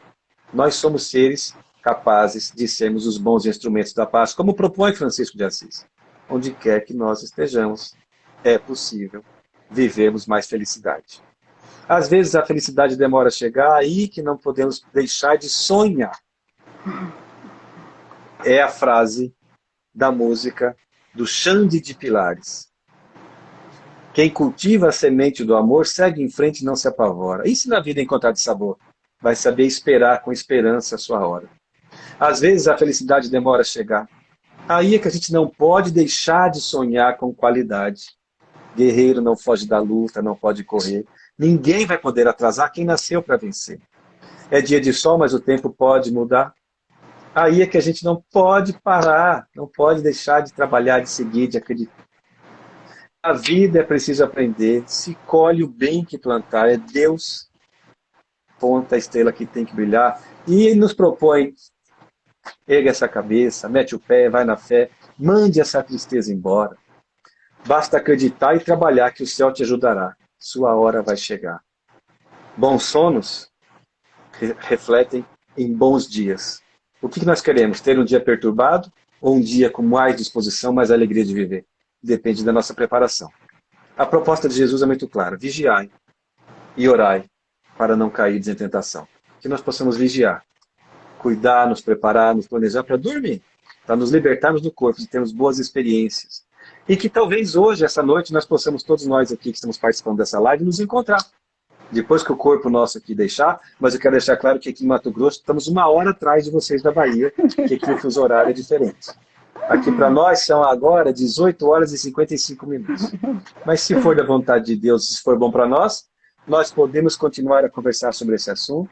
Nós somos seres capazes de sermos os bons instrumentos da paz, como propõe Francisco de Assis. Onde quer que nós estejamos, é possível vivermos mais felicidade. Às vezes a felicidade demora a chegar, aí que não podemos deixar de sonhar. É a frase da música do Xande de Pilares. Quem cultiva a semente do amor segue em frente e não se apavora. E se na vida encontrar de sabor? Vai saber esperar com esperança a sua hora. Às vezes a felicidade demora a chegar. Aí é que a gente não pode deixar de sonhar com qualidade. Guerreiro não foge da luta, não pode correr. Ninguém vai poder atrasar quem nasceu para vencer. É dia de sol, mas o tempo pode mudar. Aí é que a gente não pode parar, não pode deixar de trabalhar, de seguir, de acreditar. A vida é preciso aprender, se colhe o bem que plantar, é Deus, ponta a estrela que tem que brilhar, e Ele nos propõe, erga essa cabeça, mete o pé, vai na fé, mande essa tristeza embora. Basta acreditar e trabalhar que o céu te ajudará, sua hora vai chegar. Bons sonos refletem em bons dias. O que nós queremos? Ter um dia perturbado ou um dia com mais disposição, mais alegria de viver? Depende da nossa preparação. A proposta de Jesus é muito clara. Vigiai e orai para não cair em tentação. Que nós possamos vigiar, cuidar, nos preparar, nos planejar para dormir, para nos libertarmos do corpo e termos boas experiências. E que talvez hoje, essa noite, nós possamos, todos nós aqui que estamos participando dessa live, nos encontrar. Depois que o corpo nosso aqui deixar, mas eu quero deixar claro que aqui em Mato Grosso estamos 1 hora atrás de vocês da Bahia, que aqui o fuso horário é diferente. Aqui para nós são agora 18 horas e 55 minutos. Mas se for da vontade de Deus, se for bom para nós podemos continuar a conversar sobre esse assunto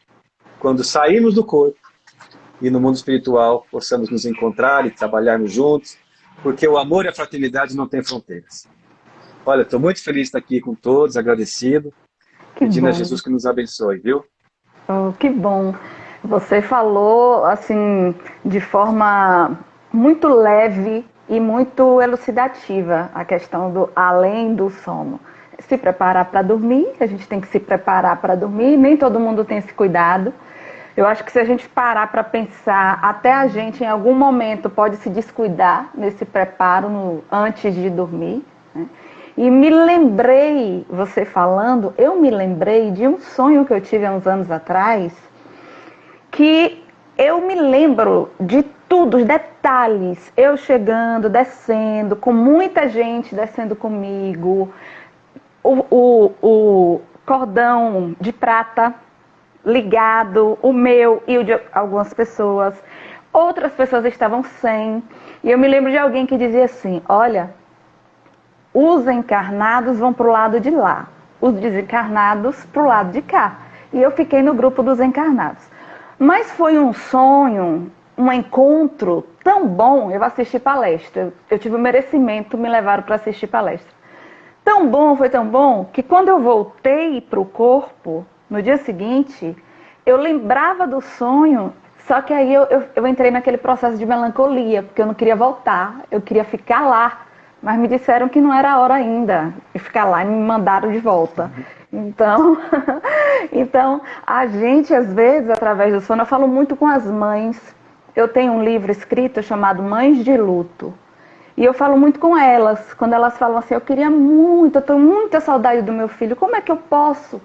quando sairmos do corpo e no mundo espiritual possamos nos encontrar e trabalharmos juntos, porque o amor e a fraternidade não têm fronteiras. Olha, estou muito feliz de estar aqui com todos, agradecido, pedindo a Jesus que nos abençoe, viu? Oh, que bom. Você falou assim de forma muito leve e muito elucidativa a questão do além do sono. Se preparar para dormir, a gente tem que se preparar para dormir, nem todo mundo tem esse cuidado. Eu acho que se a gente parar para pensar, até a gente em algum momento pode se descuidar nesse preparo antes de dormir, né? E me lembrei, você falando, eu me lembrei de um sonho que eu tive há uns anos atrás, que eu me lembro de tudo, os detalhes, eu chegando, descendo, com muita gente descendo comigo, o cordão de prata ligado, o meu e o de algumas pessoas, outras pessoas estavam sem, e eu me lembro de alguém que dizia assim, olha, os encarnados vão para o lado de lá, os desencarnados para o lado de cá. E eu fiquei no grupo dos encarnados. Mas foi um sonho, um encontro tão bom, eu assisti palestra, eu tive o merecimento, me levaram para assistir palestra. Tão bom, foi tão bom, que quando eu voltei para o corpo, no dia seguinte, eu lembrava do sonho, só que aí eu entrei naquele processo de melancolia, porque eu não queria voltar, eu queria ficar lá. Mas me disseram que não era a hora ainda de ficar lá e me mandaram de volta. Então, a gente, às vezes, através do sono, eu falo muito com as mães. Eu tenho um livro escrito chamado Mães de Luto. E eu falo muito com elas, quando elas falam assim, eu queria muito, eu tenho muita saudade do meu filho, como é que eu posso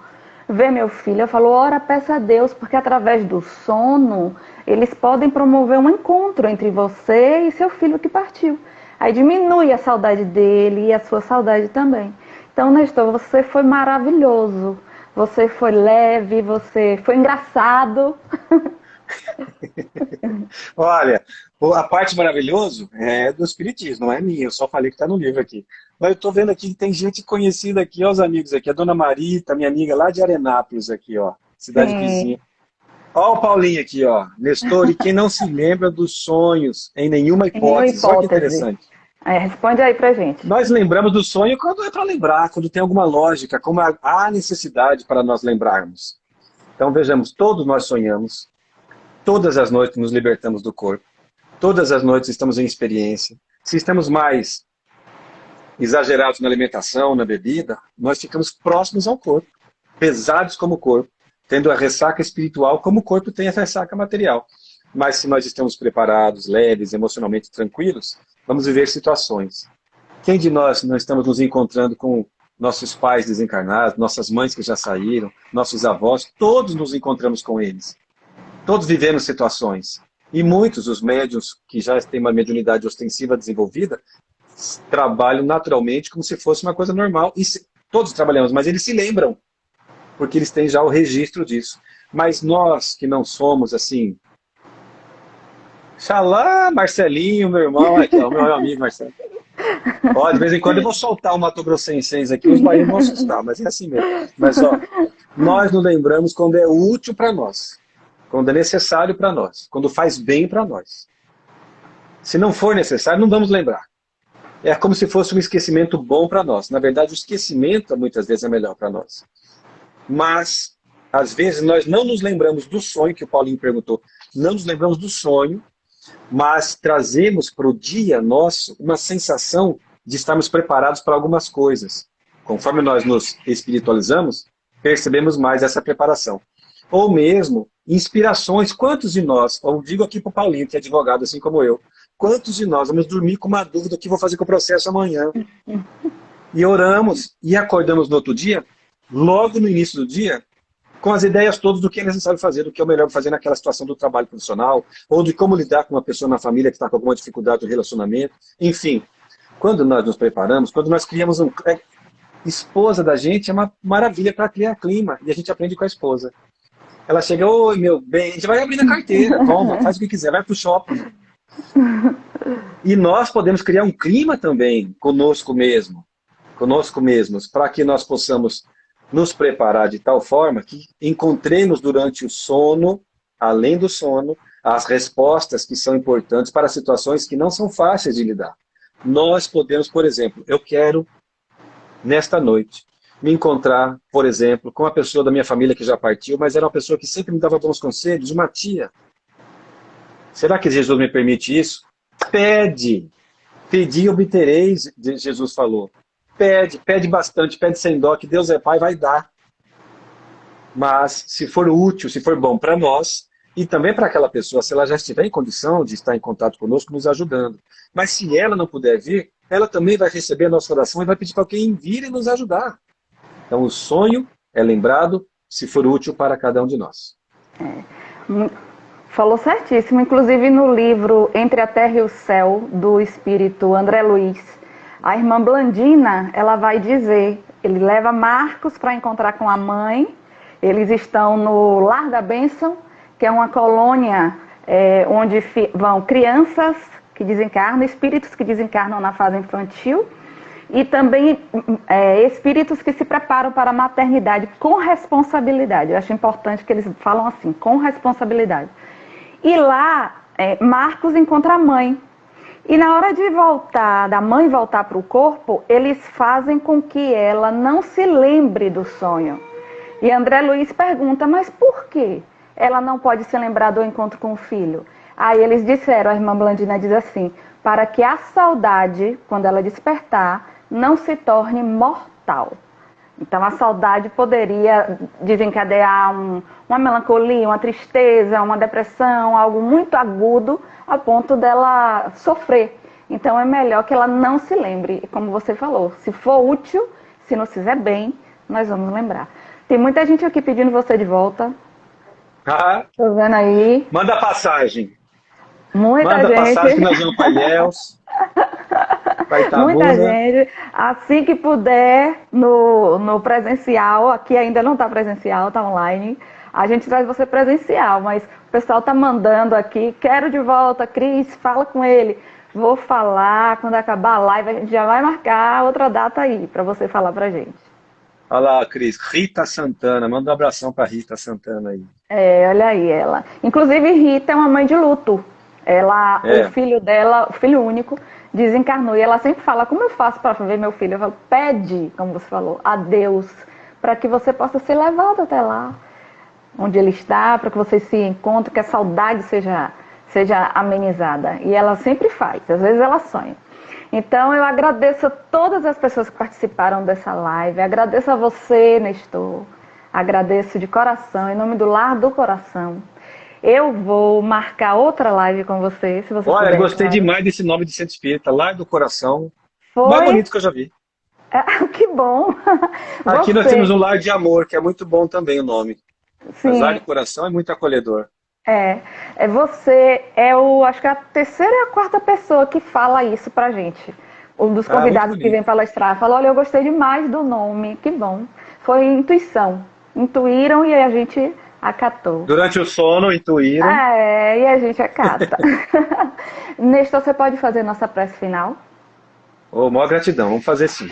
ver meu filho? Eu falo, ora, peça a Deus, porque através do sono, eles podem promover um encontro entre você e seu filho que partiu. Aí diminui a saudade dele e a sua saudade também. Então, Nestor, você foi maravilhoso. Você foi leve, você foi engraçado. Olha, a parte maravilhosa é do Espiritismo, não é minha. Eu só falei que está no livro aqui. Mas eu estou vendo aqui que tem gente conhecida aqui, ó, os amigos aqui. A Dona Marita, minha amiga lá de Arenápolis aqui, ó. Cidade vizinha. Ó o Paulinho aqui, ó. Nestor, e quem não se lembra dos sonhos em nenhuma hipótese? Olha que interessante. Responde aí pra gente. Nós lembramos do sonho quando é para lembrar, quando tem alguma lógica, como há necessidade para nós lembrarmos. Então vejamos, todos nós sonhamos, todas as noites nos libertamos do corpo, todas as noites estamos em experiência. Se estamos mais exagerados na alimentação, na bebida, nós ficamos próximos ao corpo, pesados como o corpo, tendo a ressaca espiritual como o corpo tem a ressaca material. Mas se nós estamos preparados, leves, emocionalmente tranquilos, vamos viver situações. Quem de nós não estamos nos encontrando com nossos pais desencarnados, nossas mães que já saíram, nossos avós, todos nos encontramos com eles. Todos vivemos situações. E muitos, os médiuns que já têm uma mediunidade ostensiva desenvolvida, trabalham naturalmente como se fosse uma coisa normal. E todos trabalhamos, mas eles se lembram, porque eles têm já o registro disso. Mas nós que não somos assim... Xalá, Marcelinho, meu irmão, aqui, ó, meu amigo Marcelo. Ó, de vez em quando eu vou soltar um Mato Grossenses aqui, os baianos vão assustar, mas é assim mesmo. Mas, ó, nós nos lembramos quando é útil para nós, quando é necessário para nós, quando faz bem para nós. Se não for necessário, não vamos lembrar. É como se fosse um esquecimento bom para nós. Na verdade, o esquecimento, muitas vezes, é melhor para nós. Mas, às vezes, nós não nos lembramos do sonho, que o Paulinho perguntou, não nos lembramos do sonho, mas trazemos para o dia nosso uma sensação de estarmos preparados para algumas coisas. Conforme nós nos espiritualizamos, percebemos mais essa preparação. Ou mesmo inspirações. Quantos de nós, ou digo aqui para o Paulinho, que é advogado assim como eu, quantos de nós vamos dormir com uma dúvida: o que vou fazer com o processo amanhã? E oramos e acordamos no outro dia, logo no início do dia, com as ideias todas do que é necessário fazer, do que é o melhor fazer naquela situação do trabalho profissional, ou de como lidar com uma pessoa na família que está com alguma dificuldade no relacionamento. Enfim, quando nós nos preparamos, quando nós criamos um... Esposa da gente é uma maravilha para criar clima, e a gente aprende com a esposa. Ela chega: oi, meu bem, a gente vai abrir a carteira, vamos, faz o que quiser, vai pro shopping. E nós podemos criar um clima também conosco mesmos, para que nós possamos nos preparar de tal forma que encontremos durante o sono, além do sono, as respostas que são importantes para situações que não são fáceis de lidar. Nós podemos, por exemplo, eu quero, nesta noite, me encontrar, por exemplo, com uma pessoa da minha família que já partiu, mas era uma pessoa que sempre me dava bons conselhos, uma tia. Será que Jesus me permite isso? Pede. Pedi e obtereis, Jesus falou. Pede bastante, pede sem dó, que Deus é Pai, vai dar. Mas se for útil, se for bom para nós, e também para aquela pessoa, se ela já estiver em condição de estar em contato conosco, nos ajudando. Mas se ela não puder vir, ela também vai receber a nossa oração e vai pedir para alguém vir e nos ajudar. Então o sonho é lembrado se for útil para cada um de nós. Falou certíssimo. Inclusive no livro Entre a Terra e o Céu, do espírito André Luiz, a irmã Blandina, ela vai dizer, ele leva Marcos para encontrar com a mãe, eles estão no Lar da Bênção, que é uma colônia onde vão crianças que desencarnam, espíritos que desencarnam na fase infantil, e também espíritos que se preparam para a maternidade com responsabilidade. Eu acho importante que eles falam assim, com responsabilidade. E lá, Marcos encontra a mãe. E na hora de voltar, da mãe voltar para o corpo, eles fazem com que ela não se lembre do sonho. E André Luiz pergunta, mas por quê? Ela não pode se lembrar do encontro com o filho. Aí eles disseram, a irmã Blandina diz assim, para que a saudade, quando ela despertar, não se torne mortal. Então a saudade poderia desencadear uma melancolia, uma tristeza, uma depressão, algo muito agudo, a ponto dela sofrer. Então é melhor que ela não se lembre, como você falou, se for útil, se nos fizer bem, nós vamos lembrar. Tem muita gente aqui pedindo você de volta. Tô vendo aí. Manda passagem. Muita Manda gente. passagem que nós vamos para Ilhéus. Muita gente. Assim que puder, no presencial, aqui ainda não está presencial, está online, a gente traz você presencial, mas o pessoal está mandando aqui, quero de volta, Cris, fala com ele. Vou falar, quando acabar a live, a gente já vai marcar outra data aí, para você falar pra gente. Olha lá, Cris, Rita Santana, manda um abração para Rita Santana aí. Olha aí ela. Inclusive, Rita é uma mãe de luto. O filho dela, o filho único, desencarnou. E ela sempre fala, como eu faço para ver meu filho? Eu falo, pede, como você falou, a Deus, para que você possa ser levado até lá, onde ele está, para que vocês se encontrem, que a saudade seja amenizada. E ela sempre faz, às vezes ela sonha. Então eu agradeço a todas as pessoas que participaram dessa live, agradeço a você, Nestor, agradeço de coração, em nome do Lar do Coração. Eu vou marcar outra live com você, se você Olha, puder. gostei demais desse nome de Centro Espírita, Lar do Coração. Foi? Mais bonito que eu já vi. Que bom! Aqui nós Você, temos um lar de amor, que é muito bom também o nome. Mas lar sim, de coração é muito acolhedor. você é acho que é a terceira e a quarta pessoa que fala isso pra gente. Um dos Ah, muito convidados que vem bonito. palestrar fala, olha, eu gostei demais do nome, que bom. Foi intuição. Intuíram e a gente acatou. Durante o sono, intuíram. E a gente acata. Nestor, você pode fazer nossa prece final? Oh, maior gratidão, vamos fazer sim.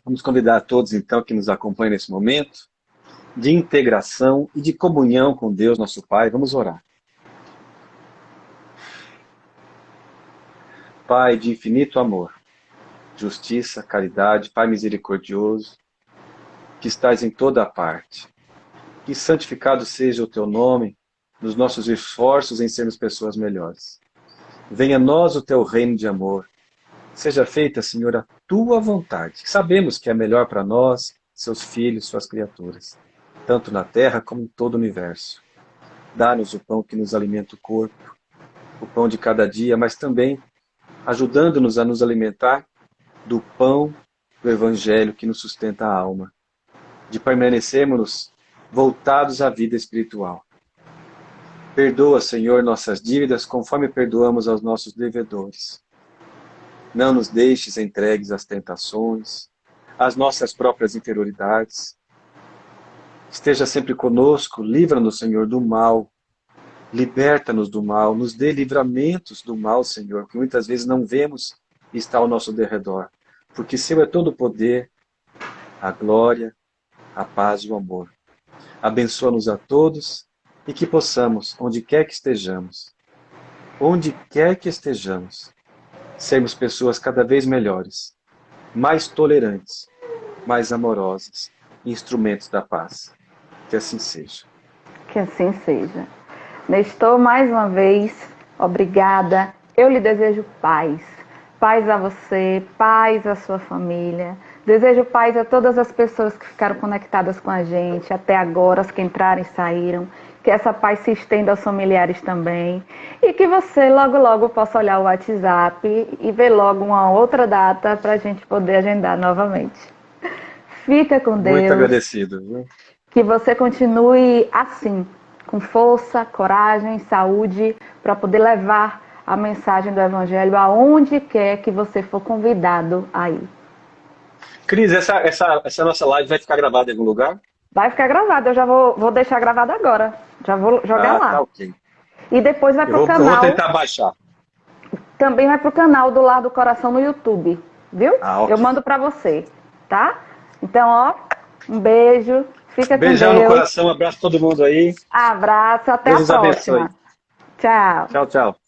Vamos convidar a todos, então, que nos acompanham nesse momento, de integração e de comunhão com Deus, nosso Pai. Vamos orar. Pai de infinito amor, justiça, caridade, Pai misericordioso, que estás em toda a parte. Que santificado seja o teu nome nos nossos esforços em sermos pessoas melhores. Venha a nós o teu reino de amor. Seja feita, Senhor, a tua vontade. Sabemos que é melhor para nós, seus filhos, suas criaturas, tanto na terra como em todo o universo. Dá-nos o pão que nos alimenta o corpo, o pão de cada dia, mas também ajudando-nos a nos alimentar do pão do Evangelho que nos sustenta a alma, de permanecermos voltados à vida espiritual. Perdoa, Senhor, nossas dívidas conforme perdoamos aos nossos devedores. Não nos deixes entregues às tentações, às nossas próprias inferioridades. Esteja sempre conosco, livra-nos, Senhor, do mal. Liberta-nos do mal, nos dê livramentos do mal, Senhor, que muitas vezes não vemos e está ao nosso derredor. Porque seu é todo o poder, a glória, a paz e o amor. Abençoa-nos a todos e que possamos, onde quer que estejamos, sermos pessoas cada vez melhores, mais tolerantes, mais amorosas, instrumentos da paz. Que assim seja. Que assim seja. Nestor, mais uma vez, obrigada. Eu lhe desejo paz. Paz a você, paz à sua família. Desejo paz a todas as pessoas que ficaram conectadas com a gente até agora, as que entraram e saíram. Que essa paz se estenda aos familiares também. E que você logo, logo possa olhar o WhatsApp e ver logo uma outra data para a gente poder agendar novamente. Fica com Muito Deus. agradecido, viu? Que você continue assim, com força, coragem, saúde, para poder levar a mensagem do Evangelho aonde quer que você for convidado a ir. Cris, essa nossa live vai ficar gravada em algum lugar? Vai ficar gravado, eu já vou deixar gravado agora. Já vou jogar Tá lá. ok. E depois vai pro Eu vou canal. tentar baixar. Também vai pro canal do Lar do Coração no YouTube, viu? Ok. Eu mando para você, tá? Então, ó, um beijo, fica Beijão com no Deus. coração, abraço a todo mundo aí. Abraço, até Deus a os abençoe. próxima. Tchau. Tchau, tchau.